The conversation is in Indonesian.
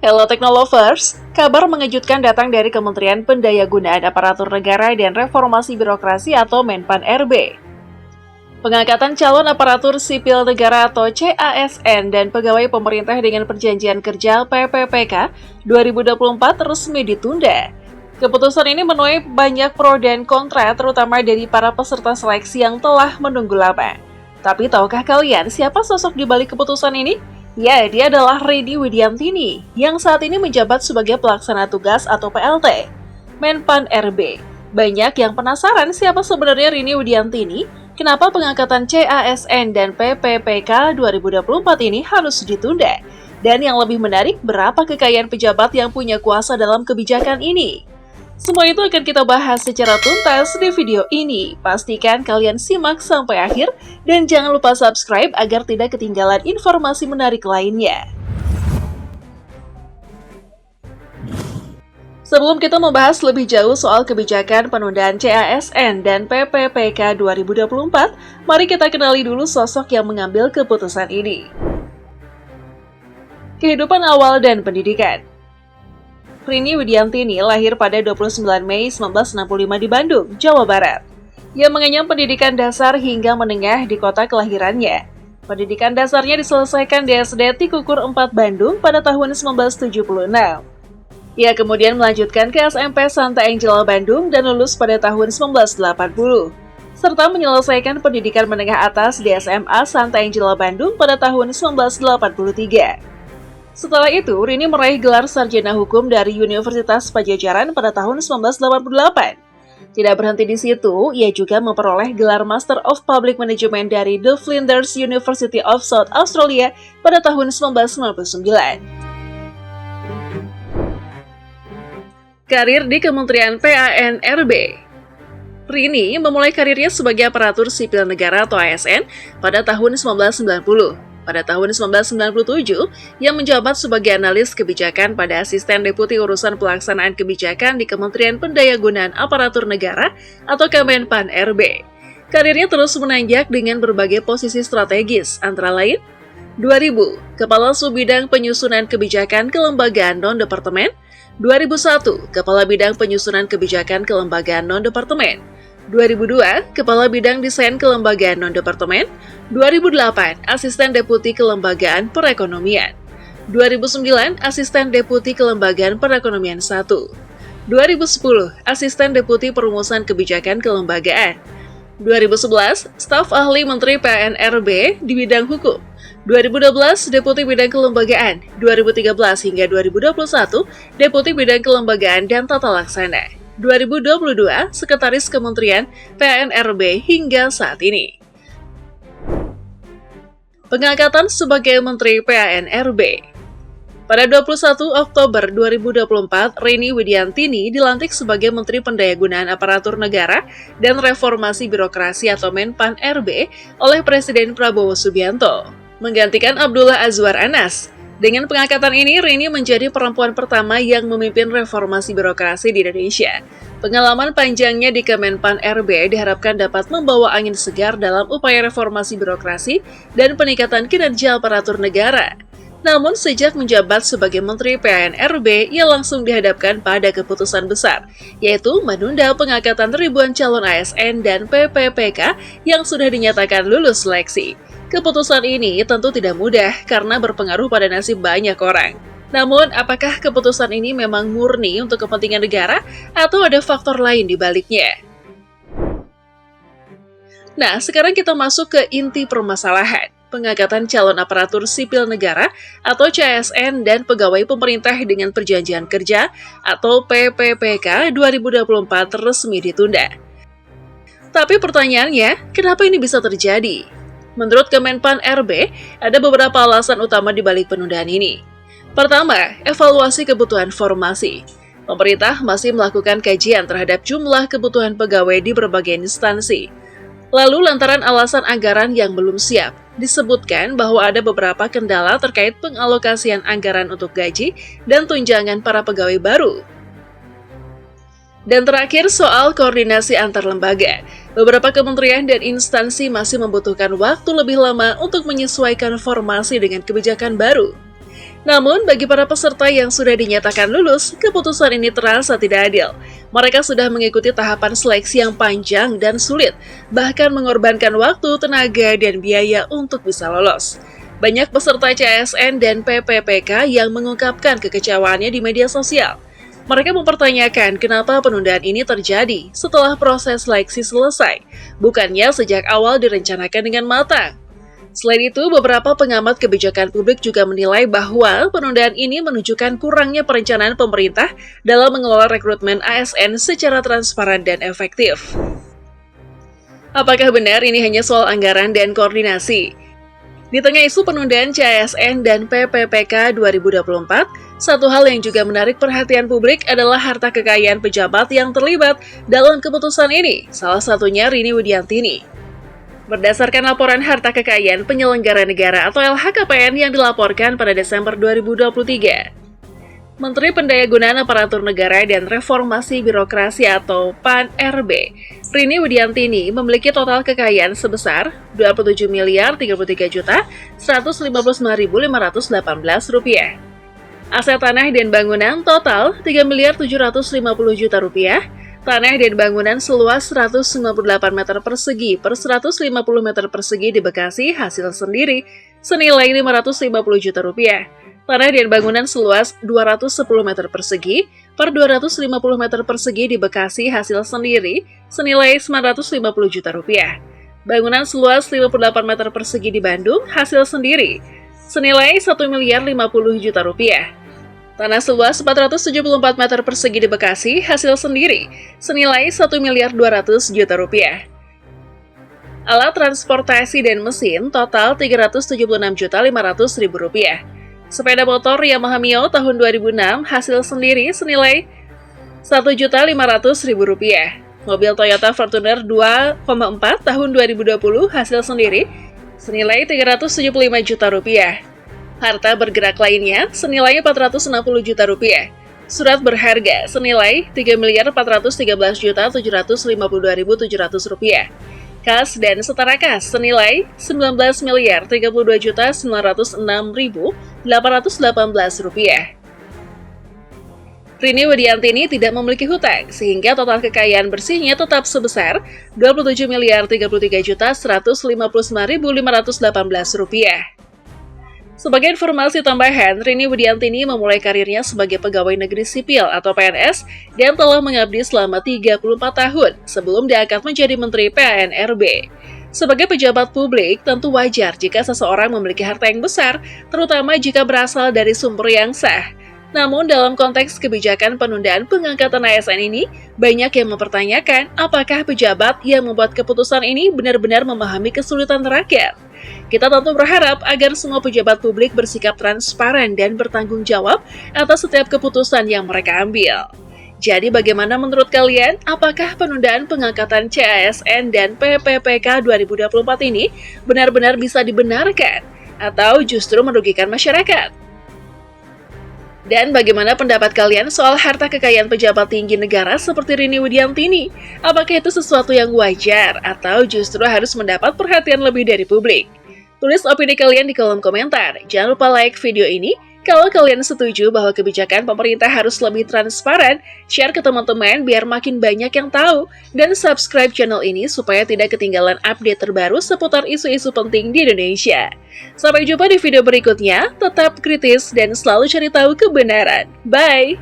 Hello Technolovers, kabar mengejutkan datang dari Kementerian Pendayagunaan Aparatur Negara dan Reformasi Birokrasi atau Menpan-RB. Pengangkatan calon aparatur sipil negara atau CASN dan pegawai pemerintah dengan perjanjian kerja PPPK 2024 resmi ditunda. Keputusan ini menuai banyak pro dan kontra, terutama dari para peserta seleksi yang telah menunggu lama. Tapi tahukah kalian siapa sosok di balik keputusan ini? Ya, dia adalah Rini Widiantini, yang saat ini menjabat sebagai pelaksana tugas atau PLT, Menpan-RB. Banyak yang penasaran siapa sebenarnya Rini Widiantini, kenapa pengangkatan CASN dan PPPK 2024 ini harus ditunda, dan yang lebih menarik, berapa kekayaan pejabat yang punya kuasa dalam kebijakan ini. Semua itu akan kita bahas secara tuntas di video ini. Pastikan kalian simak sampai akhir dan jangan lupa subscribe agar tidak ketinggalan informasi menarik lainnya. Sebelum kita membahas lebih jauh soal kebijakan penundaan CASN dan PPPK 2024, mari kita kenali dulu sosok yang mengambil keputusan ini. Kehidupan awal dan pendidikan. Rini Widiantini lahir pada 29 Mei 1965 di Bandung, Jawa Barat. Ia mengenyam pendidikan dasar hingga menengah di kota kelahirannya. Pendidikan dasarnya diselesaikan di SD Tikukur 4 Bandung pada tahun 1976. Ia kemudian melanjutkan ke SMP Santa Angela Bandung dan lulus pada tahun 1980, serta menyelesaikan pendidikan menengah atas di SMA Santa Angela Bandung pada tahun 1983. Setelah itu, Rini meraih gelar sarjana hukum dari Universitas Padjadjaran pada tahun 1988. Tidak berhenti di situ, ia juga memperoleh gelar Master of Public Management dari The Flinders University of South Australia pada tahun 1999. Karir di Kementerian PAN-RB. Rini memulai karirnya sebagai aparatur sipil negara atau ASN pada tahun 1990. Pada tahun 1997, ia menjabat sebagai analis kebijakan pada Asisten Deputi Urusan Pelaksanaan Kebijakan di Kementerian Pendayagunaan Aparatur Negara atau Kemenpan-RB. Karirnya terus menanjak dengan berbagai posisi strategis, antara lain 2000, Kepala Subbidang Penyusunan Kebijakan Kelembagaan Non-Departemen, 2001, Kepala Bidang Penyusunan Kebijakan Kelembagaan Non-Departemen, 2002, Kepala Bidang Desain Kelembagaan Non-Departemen, 2008, Asisten Deputi Kelembagaan Perekonomian, 2009, Asisten Deputi Kelembagaan Perekonomian 1, 2010, Asisten Deputi Perumusan Kebijakan Kelembagaan, 2011, Staf Ahli Menteri PAN-RB di bidang hukum, 2012, Deputi Bidang Kelembagaan, 2013 hingga 2021, Deputi Bidang Kelembagaan dan Tata Laksana, 2022, Sekretaris Kementerian PAN-RB hingga saat ini. Pengangkatan sebagai Menteri PAN-RB. Pada 21 Oktober 2024, Rini Widiantini dilantik sebagai Menteri Pendayagunaan Aparatur Negara dan Reformasi Birokrasi atau Menpan-RB oleh Presiden Prabowo Subianto, menggantikan Abdullah Azwar Anas. Dengan pengangkatan ini, Rini menjadi perempuan pertama yang memimpin reformasi birokrasi di Indonesia. Pengalaman panjangnya di Kemenpan-RB diharapkan dapat membawa angin segar dalam upaya reformasi birokrasi dan peningkatan kinerja aparatur negara. Namun, sejak menjabat sebagai Menteri PAN-RB, ia langsung dihadapkan pada keputusan besar, yaitu menunda pengangkatan ribuan calon ASN dan PPPK yang sudah dinyatakan lulus seleksi. Keputusan ini tentu tidak mudah karena berpengaruh pada nasib banyak orang. Namun, apakah keputusan ini memang murni untuk kepentingan negara atau ada faktor lain di baliknya? Nah, sekarang kita masuk ke inti permasalahan. Pengangkatan calon aparatur sipil negara atau CASN dan pegawai pemerintah dengan perjanjian kerja atau PPPK 2024 resmi ditunda. Tapi pertanyaannya, kenapa ini bisa terjadi? Menurut Kemenpan-RB, ada beberapa alasan utama di balik penundaan ini. Pertama, evaluasi kebutuhan formasi. Pemerintah masih melakukan kajian terhadap jumlah kebutuhan pegawai di berbagai instansi. Lalu lantaran alasan anggaran yang belum siap, disebutkan bahwa ada beberapa kendala terkait pengalokasian anggaran untuk gaji dan tunjangan para pegawai baru. Dan terakhir, soal koordinasi antar lembaga. Beberapa kementerian dan instansi masih membutuhkan waktu lebih lama untuk menyesuaikan formasi dengan kebijakan baru. Namun, bagi para peserta yang sudah dinyatakan lulus, keputusan ini terasa tidak adil. Mereka sudah mengikuti tahapan seleksi yang panjang dan sulit, bahkan mengorbankan waktu, tenaga, dan biaya untuk bisa lolos. Banyak peserta CASN dan PPPK yang mengungkapkan kekecewaannya di media sosial. Mereka mempertanyakan kenapa penundaan ini terjadi setelah proses seleksi selesai, bukannya sejak awal direncanakan dengan matang. Selain itu, beberapa pengamat kebijakan publik juga menilai bahwa penundaan ini menunjukkan kurangnya perencanaan pemerintah dalam mengelola rekrutmen ASN secara transparan dan efektif. Apakah benar ini hanya soal anggaran dan koordinasi? Di tengah isu penundaan CASN dan PPPK 2024, satu hal yang juga menarik perhatian publik adalah harta kekayaan pejabat yang terlibat dalam keputusan ini, salah satunya Rini Widiantini. Berdasarkan laporan harta kekayaan penyelenggara negara atau LHKPN yang dilaporkan pada Desember 2023, Menteri Pendayagunaan Aparatur Negara dan Reformasi Birokrasi atau PAN-RB, Rini Widiantini memiliki total kekayaan sebesar Rp27.033.159.518. Aset tanah dan bangunan total Rp3.750.000.000, tanah dan bangunan seluas 198 meter persegi per 150 meter persegi di Bekasi hasil sendiri senilai Rp550 juta. Tanah dan bangunan seluas 210 meter persegi per 250 meter persegi di Bekasi hasil sendiri senilai Rp950 juta. Bangunan seluas 58 meter persegi di Bandung hasil sendiri senilai Rp1.050 juta. Tanah seluas 474 meter persegi di Bekasi hasil sendiri senilai Rp1.200 juta. Alat transportasi dan mesin total Rp376.500.000. Sepeda motor Yamaha Mio tahun 2006 hasil sendiri senilai Rp1.500.000. Mobil Toyota Fortuner 2,4 tahun 2020 hasil sendiri senilai Rp375 juta. Harta bergerak lainnya senilai Rp460 juta. Surat berharga senilai Rp3.413.752.700. Kas dan setara kas senilai Rp19.032.906.818. Rini Widiantini tidak memiliki hutang, sehingga total kekayaan bersihnya tetap sebesar Rp27.033.159.518. Sebagai informasi tambahan, Rini Widiantini memulai karirnya sebagai pegawai negeri sipil atau PNS dan telah mengabdi selama 34 tahun sebelum diangkat menjadi Menteri PAN-RB. Sebagai pejabat publik, tentu wajar jika seseorang memiliki harta yang besar, terutama jika berasal dari sumber yang sah. Namun dalam konteks kebijakan penundaan pengangkatan ASN ini, banyak yang mempertanyakan apakah pejabat yang membuat keputusan ini benar-benar memahami kesulitan rakyat. Kita tentu berharap agar semua pejabat publik bersikap transparan dan bertanggung jawab atas setiap keputusan yang mereka ambil. Jadi bagaimana menurut kalian? Apakah penundaan pengangkatan CASN dan PPPK 2024 ini benar-benar bisa dibenarkan? Atau justru merugikan masyarakat? Dan bagaimana pendapat kalian soal harta kekayaan pejabat tinggi negara seperti Rini Widiantini? Apakah itu sesuatu yang wajar atau justru harus mendapat perhatian lebih dari publik? Tulis opini kalian di kolom komentar. Jangan lupa like video ini. Kalau kalian setuju bahwa kebijakan pemerintah harus lebih transparan, share ke teman-teman biar makin banyak yang tahu, dan subscribe channel ini supaya tidak ketinggalan update terbaru seputar isu-isu penting di Indonesia. Sampai jumpa di video berikutnya, tetap kritis dan selalu cari tahu kebenaran. Bye!